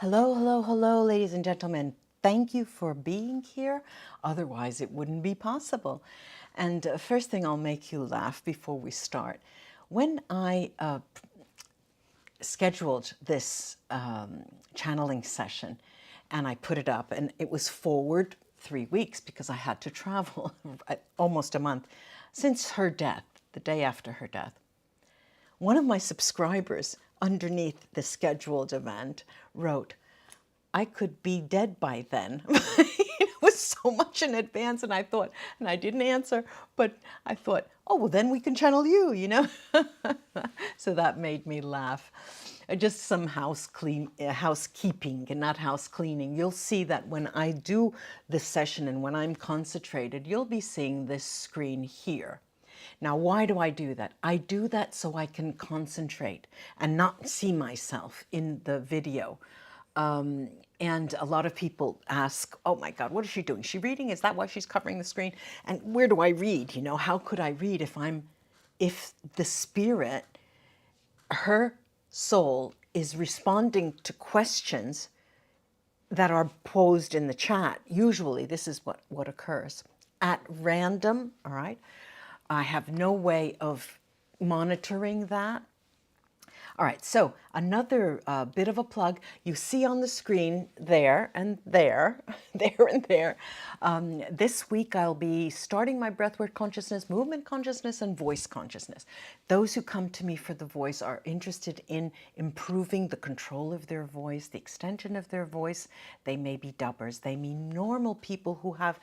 Hello, hello, hello, ladies and gentlemen. Thank you for being here. Otherwise, it wouldn't be possible. And first thing, I'll make you laugh before we start. When I scheduled this channeling session and I put it up, and it was forward 3 weeks because I had to travel almost a month since her death, the day after her death. One of my subscribers underneath the scheduled event wrote, I could be dead by then. It was so much in advance, and I thought, and I didn't answer, but I thought, oh, well, then we can channel you, you know? So that made me laugh. Just some housekeeping and not house cleaning. You'll see that when I do this session and when I'm concentrated, you'll be seeing this screen here. Now, why do I do that? I do that so I can concentrate and not see myself in the video. And a lot of people ask, oh my God, what is she doing? Is she reading? Is that why she's covering the screen? And where do I read? You know, how could I read if the spirit, her soul, is responding to questions that are posed in the chat? Usually this is what occurs. At random, all right? I have no way of monitoring that. All right, so another bit of a plug. You see on the screen there and there, there and there. This week I'll be starting my breathwork consciousness, movement consciousness, and voice consciousness. Those who come to me for the voice are interested in improving the control of their voice, the extension of their voice. They may be dubbers. They may be normal people who have,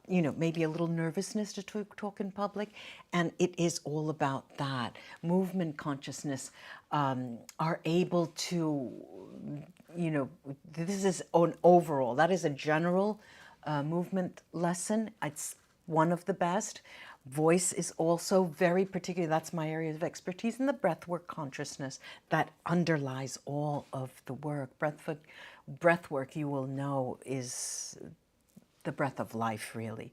maybe a little nervousness to talk in public. And it is all about that. Movement consciousness are able to, this is an overall, that is a general movement lesson. It's one of the best. Voice is also very particular. That's my area of expertise in the breathwork consciousness that underlies all of the work. Breathwork, you will know, is the breath of life, really.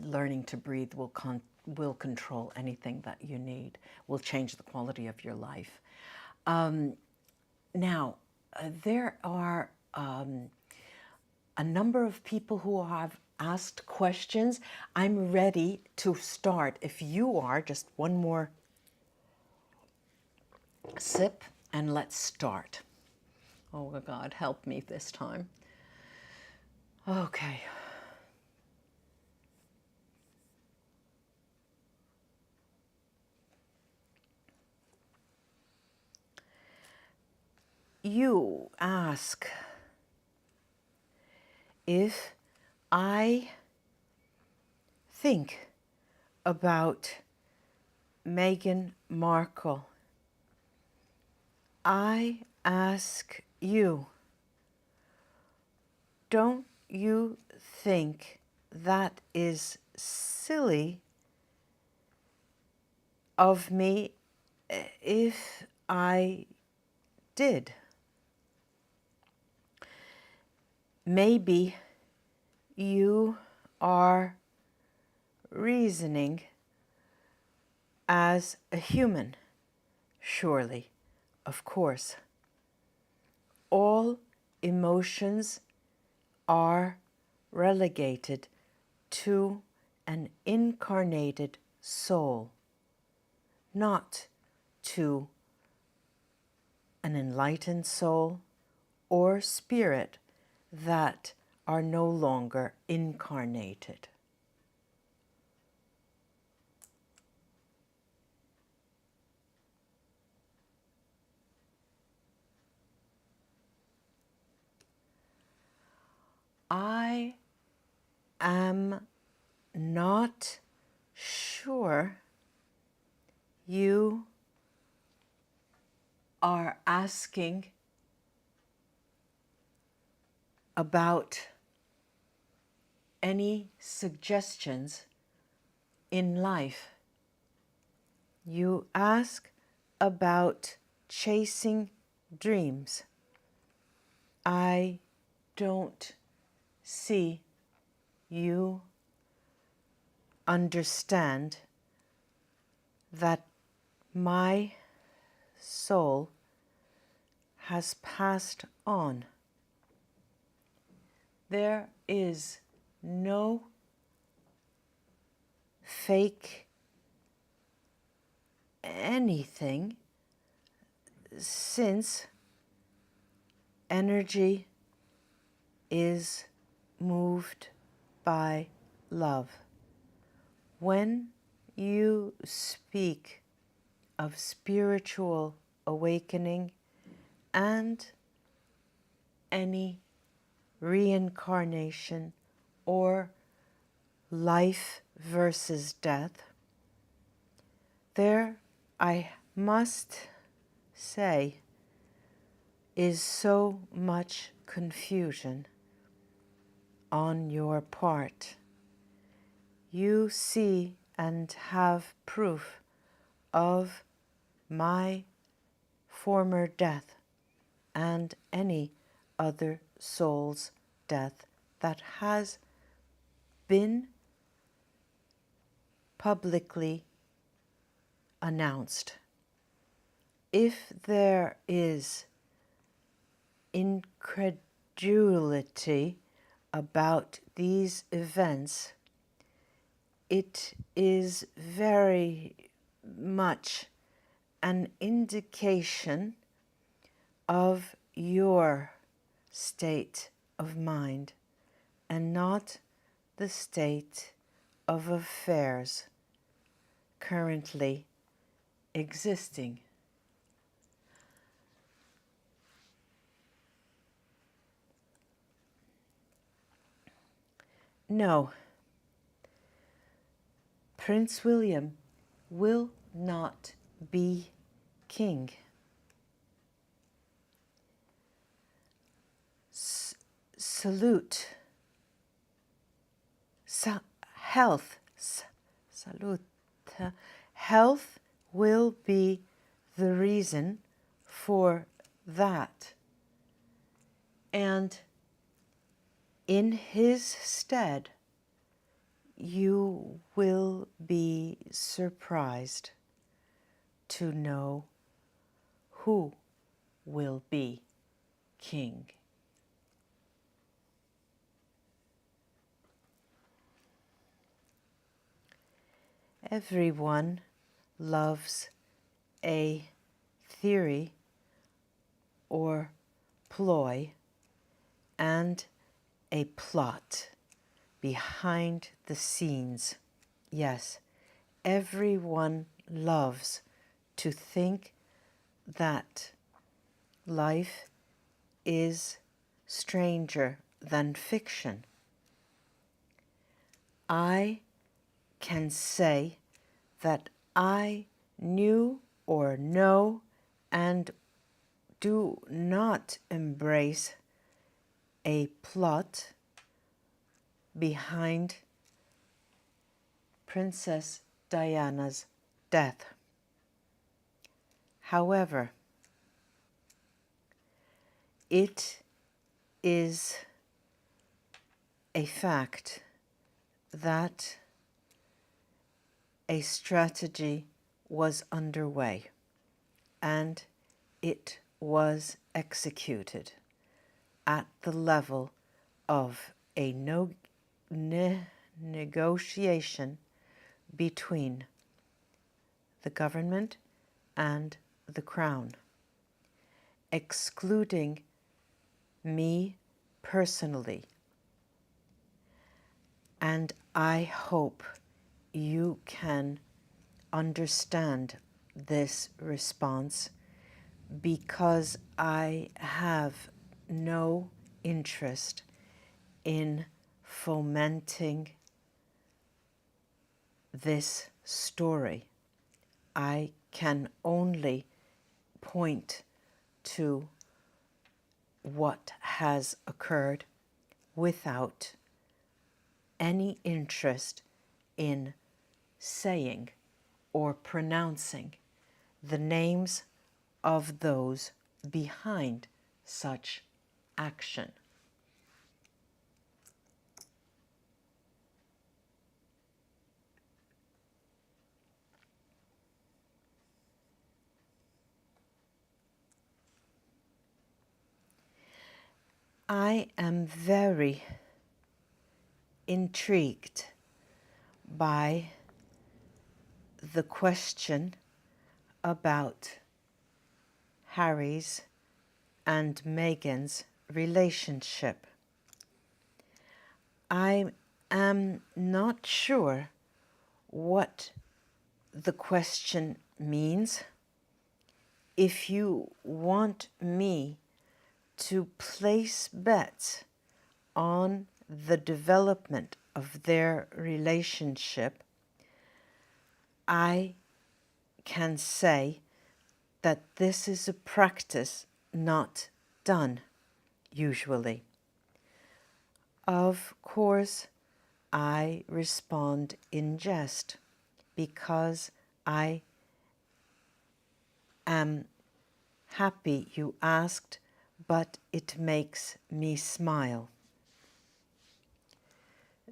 Learning to breathe will control anything that you need, will change the quality of your life. Now, there are a number of people who have asked questions. I'm ready to start. If you are, just one more sip and let's start. Oh God, help me this time. Okay. You ask if I think about Meghan Markle. I ask you, don't you think that is silly of me if I did? Maybe you are reasoning as a human, surely, of course. All emotions are relegated to an incarnated soul, not to an enlightened soul or spirit that are no longer incarnated. I am not sure you are asking about any suggestions in life. You ask about chasing dreams. I don't see you understand that my soul has passed on. There is no fake anything, since energy is moved by love. When you speak of spiritual awakening and any reincarnation or life versus death, there, I must say, is so much confusion on your part. You see and have proof of my former death and any other soul's death that has been publicly announced. If there is incredulity about these events, it is very much an indication of your state of mind and not the state of affairs currently existing. No, Prince William will not be king. Salute, health, salute, health will be the reason for that. And in his stead, you will be surprised to know who will be king. Everyone loves a theory or ploy and a plot behind the scenes. Yes, everyone loves to think that life is stranger than fiction. I can say that I knew or know and do not embrace a plot behind Princess Diana's death. However, it is a fact that a strategy was underway and it was executed at the level of a negotiation between the government and the crown, excluding me personally. And I hope you can understand this response, because I have no interest in fomenting this story. I can only point to what has occurred without any interest in saying or pronouncing the names of those behind such action. I am very intrigued by the question about Harry's and Meghan's relationship. I am not sure what the question means. If you want me to place bets on the development of their relationship, I can say that this is a practice not done usually. Of course, I respond in jest because I am happy you asked, but it makes me smile.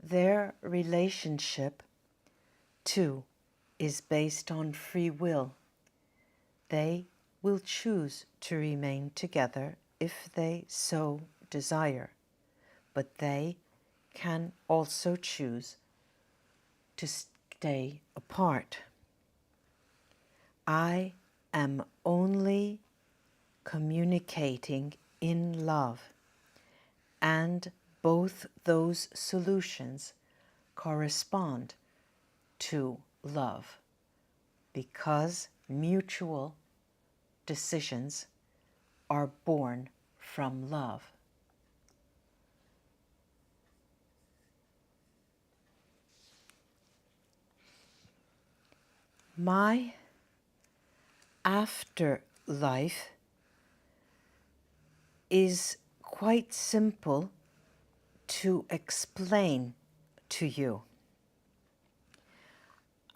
Their relationship, too, is based on free will. They will choose to remain together if they so desire, but they can also choose to stay apart. I am only communicating in love, and both those solutions correspond to love because mutual decisions are born from love. My afterlife is quite simple to explain to you.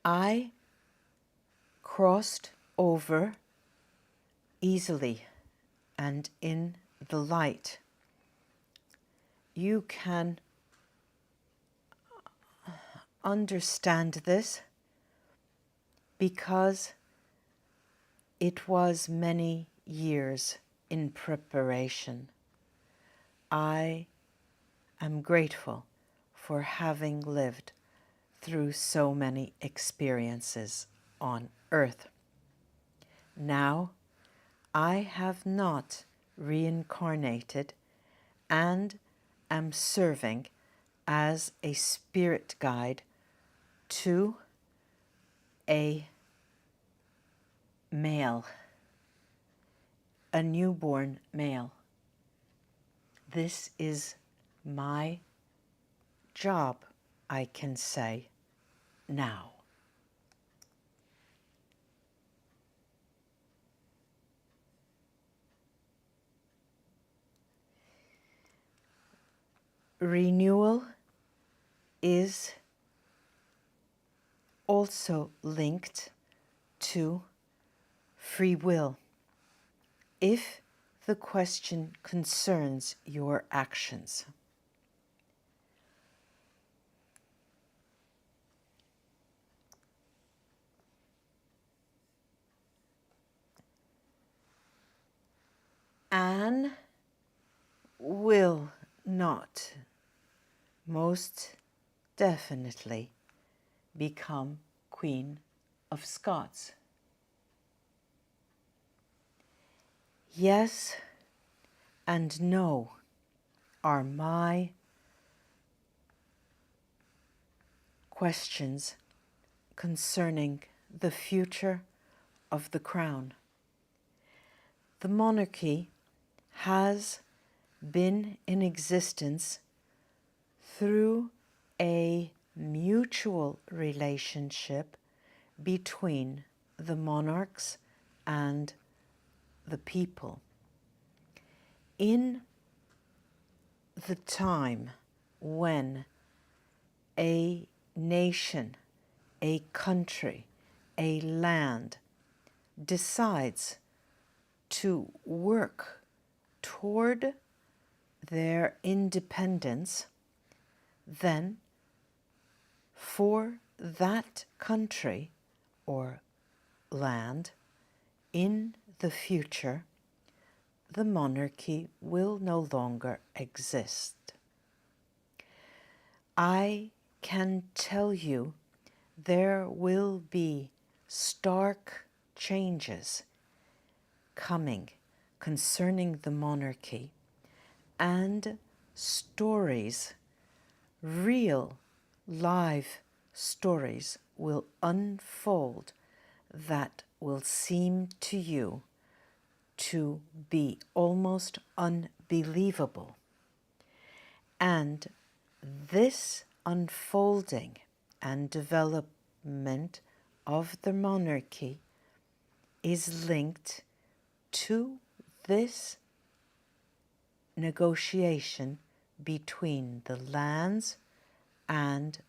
I crossed over easily and in the light. You can understand this because it was many years in preparation. I am grateful for having lived through so many experiences on earth. Now, I have not reincarnated and am serving as a spirit guide to a male, a newborn male. This is my job, I can say now. Renewal is also linked to free will if the question concerns your actions. Anne will not most definitely become Queen of Scots. Yes and no are my questions concerning the future of the crown. The monarchy has been in existence through a mutual relationship between the monarchs and the people. In the time when a nation, a country, a land decides to work toward their independence, then for that country or land in the future, the monarchy will no longer exist. I can tell you there will be stark changes coming concerning the monarchy, and stories, real live stories, will unfold that will seem to you to be almost unbelievable. And this unfolding and development of the monarchy is linked to this negotiation between the lands and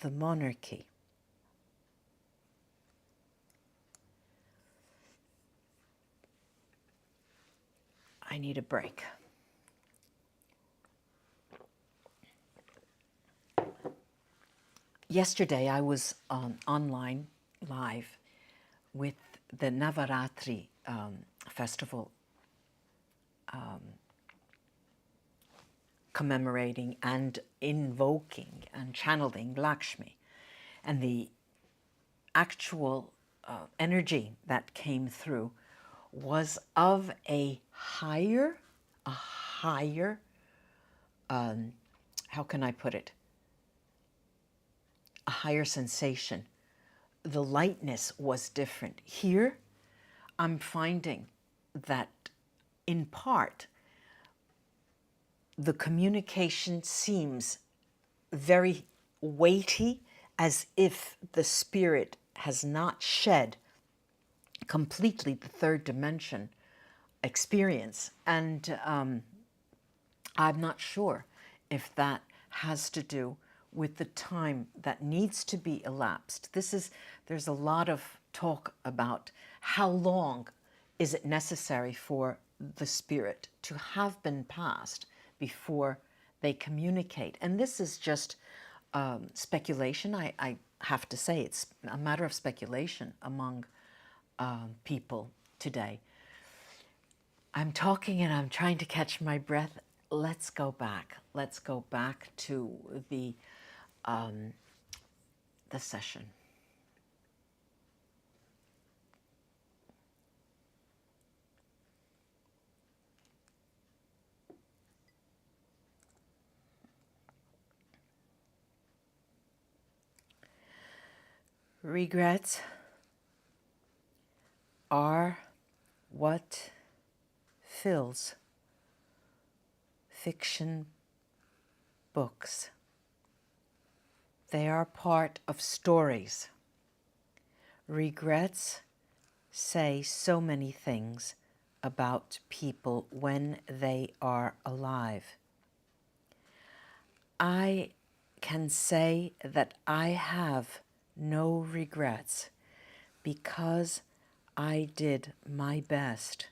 the monarchy. I need a break. Yesterday I was online live with the Navaratri festival, commemorating and invoking and channeling Lakshmi. And the actual energy that came through was of a higher, how can I put it? A higher sensation. The lightness was different. Here, I'm finding that in part, the communication seems very weighty, as if the spirit has not shed completely the third dimension experience. And I'm not sure if that has to do with the time that needs to be elapsed. There's a lot of talk about how long is it necessary for the spirit to have been passed before they communicate. And this is just speculation. I have to say it's a matter of speculation among people today. I'm talking and I'm trying to catch my breath. Let's go back. Let's go back to the session. Regrets are what fills fiction books. They are part of stories. Regrets say so many things about people when they are alive. I can say that I have no regrets because I did my best.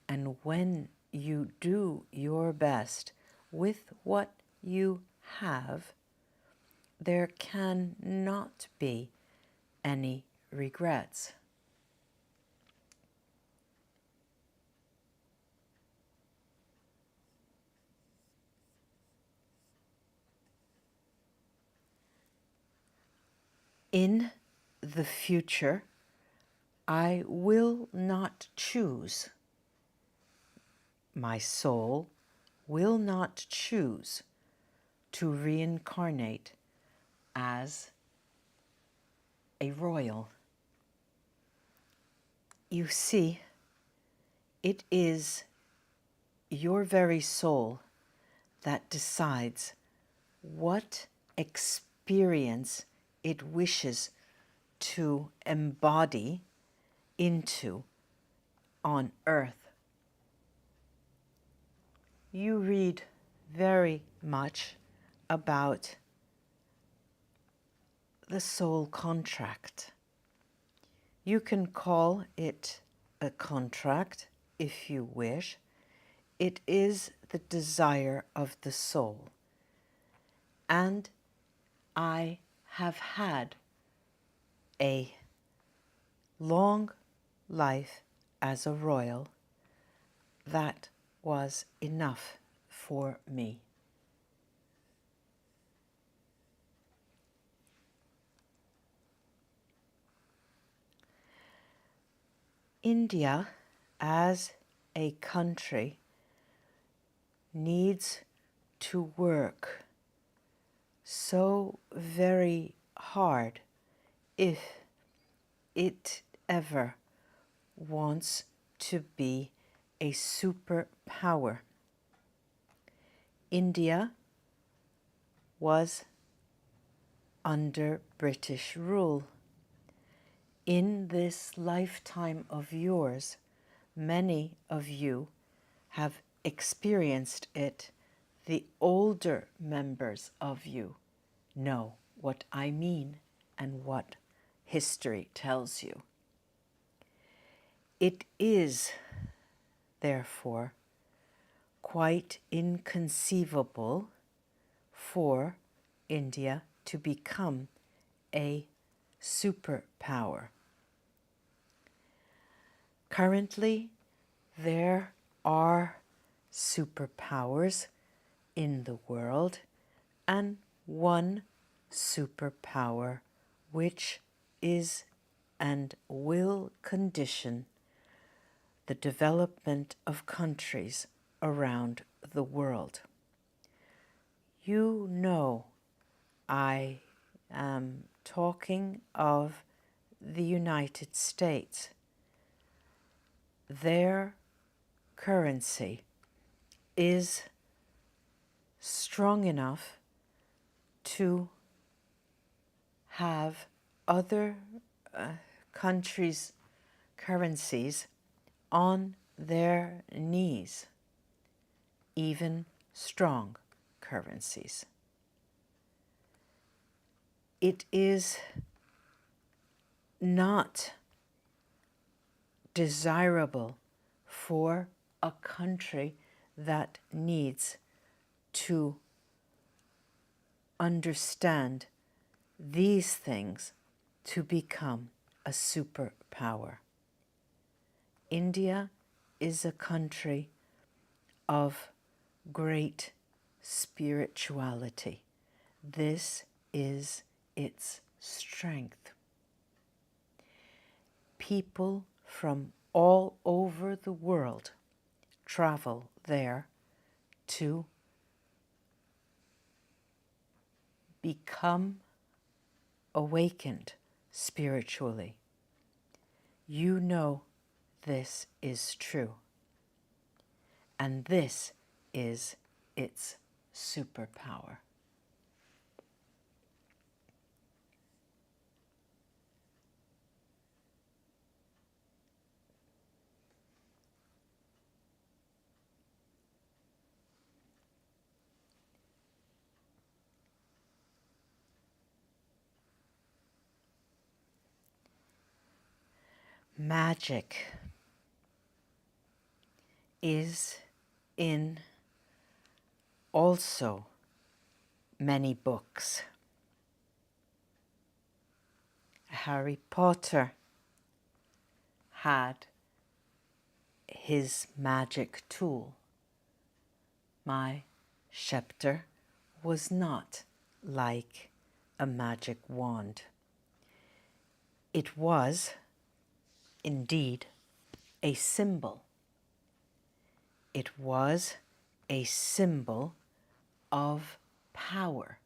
And when you do your best with what you have, there can not be any regrets. In the future, I will not choose. My soul will not choose to reincarnate as a royal. You see, it is your very soul that decides what experience it wishes to embody into on earth. You read very much about the soul contract. You can call it a contract if you wish. It is the desire of the soul. And I have had a long life as a royal, that was enough for me. India, as a country, needs to work so very hard if it ever wants to be a superpower. India was under British rule. In this lifetime of yours, many of you have experienced it. The older members of you know what I mean and what history tells you. It is, therefore, quite inconceivable for India to become a superpower. Currently, there are superpowers in the world, and one superpower which is and will condition the development of countries around the world. You know, I am talking of the United States. Their currency is strong enough to have other countries' currencies on their knees, even strong currencies. It is not desirable for a country that needs to understand these things to become a superpower. India is a country of great spirituality. This is its strength. People from all over the world travel there to become awakened spiritually. You know this is true, and this is its superpower. Magic is in also many books. Harry Potter had his magic tool. My scepter was not like a magic wand. It was, indeed, a symbol. It was a symbol of power.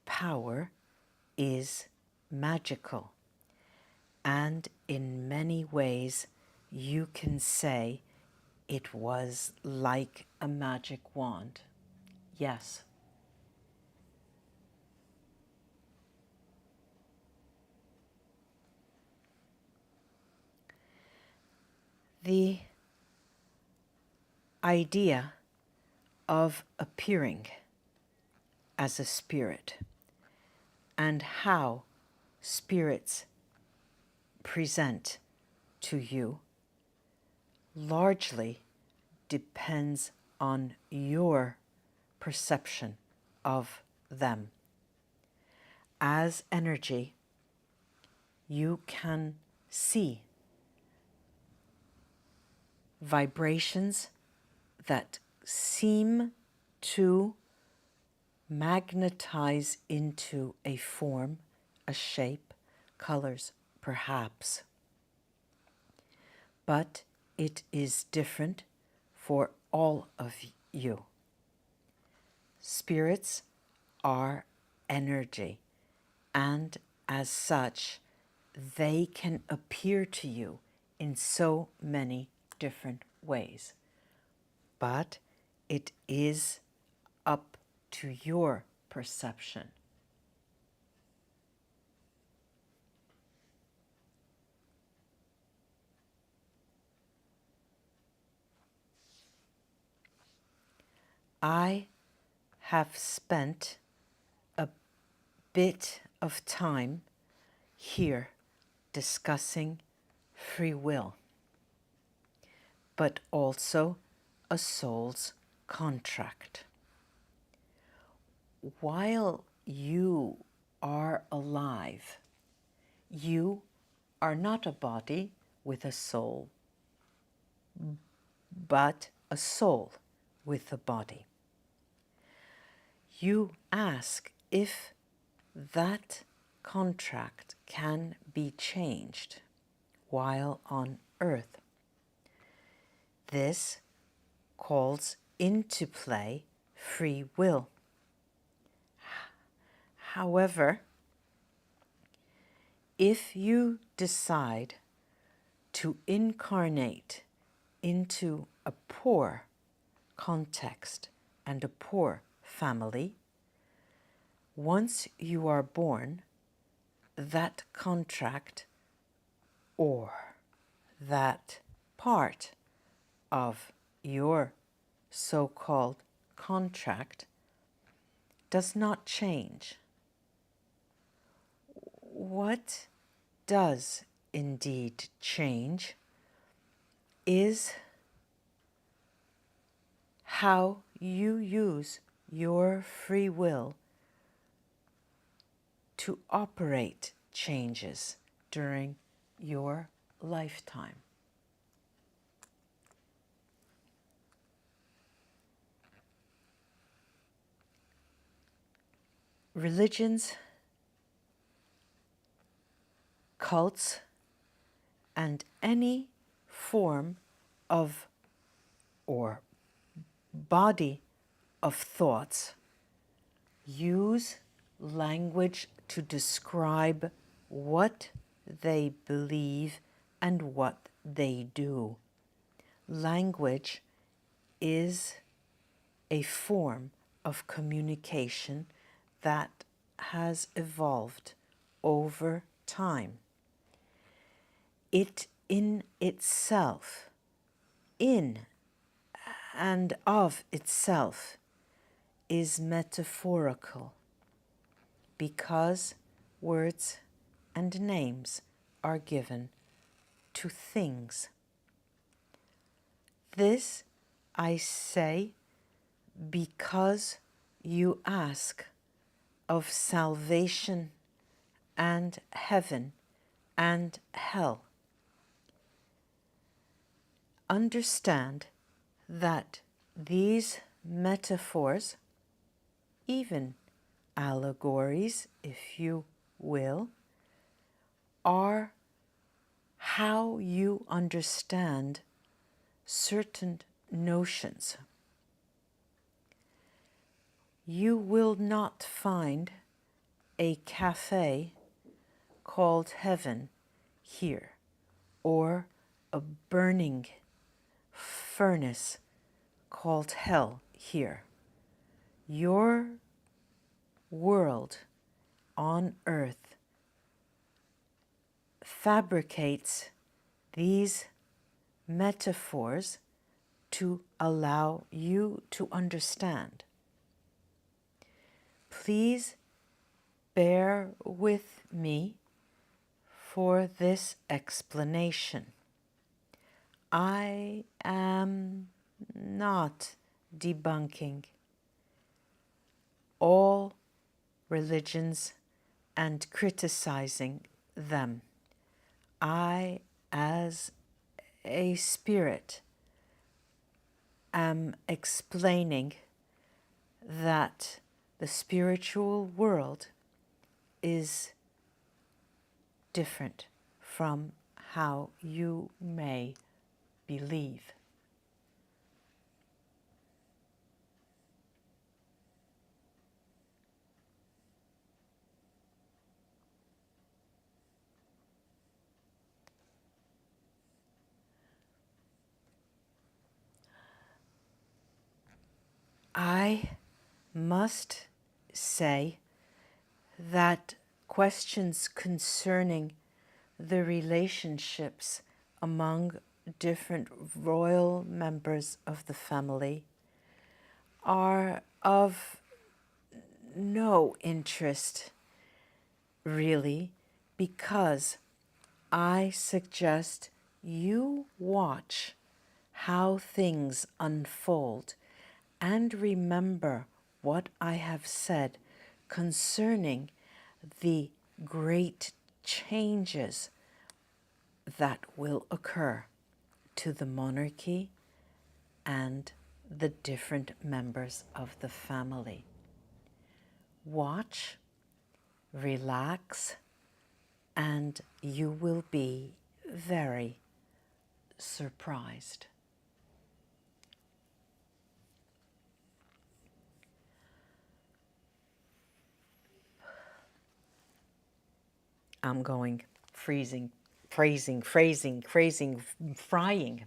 Power is magical, and in many ways you can say it was like a magic wand. Yes. The idea of appearing as a spirit and how spirits present to you largely depends on your perception of them. As energy, you can see vibrations that seem to magnetize into a form, a shape, colors, perhaps. But it is different for all of you. Spirits are energy, and as such, they can appear to you in so many different ways. But it is up to your perception. I have spent a bit of time here discussing free will, but also a soul's contract. While you are alive, you are not a body with a soul, but a soul with a body. You ask if that contract can be changed while on earth. This calls into play free will. However, if you decide to incarnate into a poor context and a poor family, once you are born, that contract or that part of your so-called contract does not change. What does indeed change is how you use your free will to operate changes during your lifetime. Religions, cults, and any form of or body of thoughts use language to describe what they believe and what they do. Language is a form of communication that has evolved over time. It in itself, in and of itself, is metaphorical because words and names are given to things. This I say because you ask of salvation and heaven and hell. Understand that these metaphors, even allegories, if you will, are how you understand certain notions. You will not find a cafe called heaven here, or a burning furnace called hell here. Your world on earth fabricates these metaphors to allow you to understand. Please bear with me for this explanation. I am not debunking all religions and criticizing them. I, as a spirit, am explaining that the spiritual world is different from how you may believe. I must say that questions concerning the relationships among different royal members of the family are of no interest, really, because I suggest you watch how things unfold and remember what I have said concerning the great changes that will occur to the monarchy and the different members of the family. Watch, relax, and you will be very surprised. I'm going freezing, frying.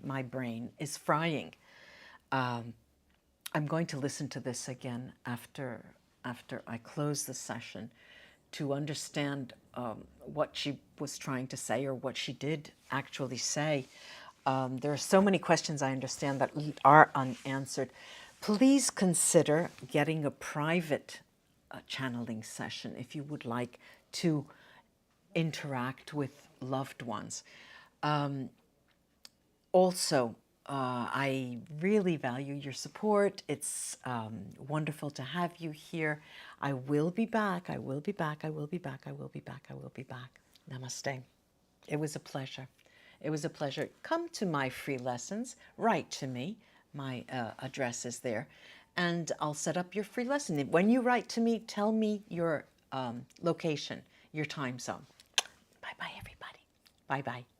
My brain is frying. I'm going to listen to this again after I close the session to understand what she was trying to say or what she did actually say. There are so many questions I understand that are unanswered. Please consider getting a private channeling session if you would like to interact with loved ones. Also, I really value your support. It's wonderful to have you here. I will be back. I will be back. I will be back. I will be back. I will be back. Namaste. It was a pleasure. It was a pleasure. Come to my free lessons. Write to me. My address is there. And I'll set up your free lesson. When you write to me, tell me your location, your time zone. Bye-bye, everybody. Bye-bye.